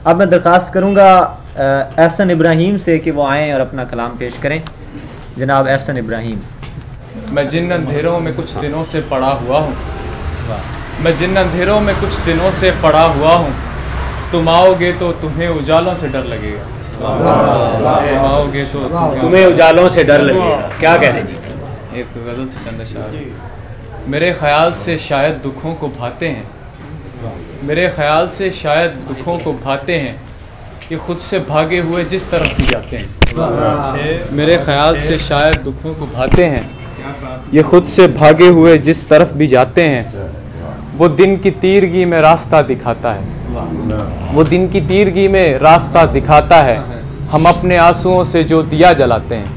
अब मैं दरख्वास्त करूँगा एहसन इब्राहीम से कि वो आएँ और अपना कलाम पेश करें। जनाब एहसन इब्राहीम। मैं जिन अंधेरों में कुछ दिनों से पड़ा हुआ हूँ, मैं जिन अंधेरों में कुछ दिनों से पड़ा हुआ हूँ, तुम आओगे तो तुम्हें उजालों से डर लगेगा। तुम आओगे तो तुम्हें उजालों से डर लगेगा। क्या कह रहे जी? एक गज़ल से चंद अशआर। मेरे ख्याल से शायद दुखों को भाते हैं, मेरे ख्याल से शायद दुखों को भाते हैं, ये खुद से भागे हुए जिस तरफ भी जाते हैं। मेरे ख्याल से शायद दुखों को भाते हैं, ये खुद से भागे हुए जिस तरफ भी जाते हैं। वो दिन की तीरगी में रास्ता दिखाता है, वो दिन की तीरगी में रास्ता दिखाता है, हम अपने आंसुओं से जो दिया जलाते हैं।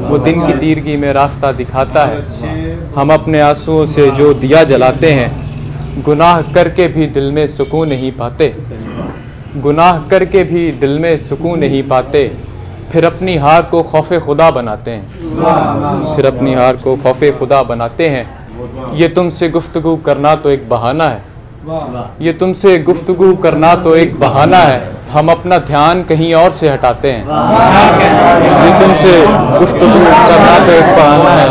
वो दिन की तीरगी में रास्ता दिखाता है, हम अपने आंसुओं से जो दिया जलाते हैं। गुनाह करके भी दिल में सुकून नहीं पाते, गुनाह करके भी दिल में सुकून नहीं पाते, फिर अपनी हार को खौफ खुदा बनाते हैं, फिर अपनी हार को खौफ खुदा बनाते हैं। ये तुमसे गुफ्तगू करना तो एक बहाना है, ये तुमसे गुफ्तगू करना तो एक बहाना है, हम अपना ध्यान कहीं और से हटाते हैं। ये तुमसे गुफ्तगू करना तो एक बहाना है,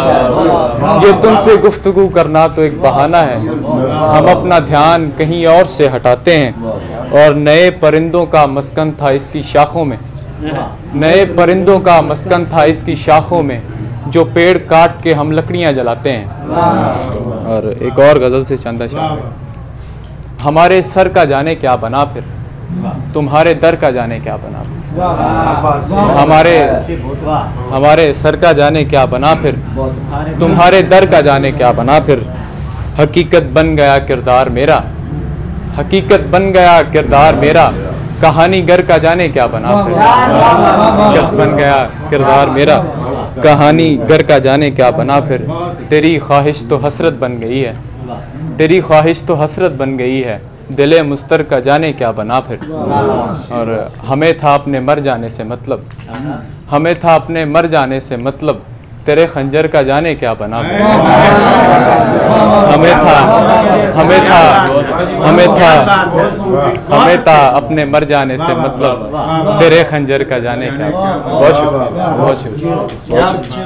ये तुमसे गुफ्तगू करना तो एक बहाना है, हम अपना ध्यान कहीं और से हटाते हैं। और नए परिंदों का मस्कन था इसकी शाखों में, नए परिंदों का मस्कन था इसकी शाखों में, जो पेड़ काट के हम लकड़ियां जलाते हैं। और एक और गज़ल से चंद अशआर। हमारे सर का जाने क्या बना फिर, तुम्हारे दर का जाने क्या बना फिर, हमारे सर का जाने क्या बना फिर, तुम्हारे दर का जाने क्या बना फिर। हकीकत बन गया किरदार मेरा, हकीकत बन गया किरदार मेरा, कहानी गर का जाने क्या बना फिर। हकीकत बन गया किरदार मेरा, कहानी गर का जाने क्या बना फिर। तेरी ख्वाहिश तो हसरत बन गई है, तेरी ख्वाहिश तो हसरत बन गई है, दिले मुस्तर का जाने क्या बना फिर। और हमें था अपने मर जाने से मतलब, हमें था अपने मर जाने से मतलब, तेरे खंजर का जाने क्या बना फिर। हमें था अपने मर जाने से मतलब, तेरे खंजर का जाने क्या। बहुत शुक्रिया, बहुत शुक्रिया, बहुत शुक्रिया।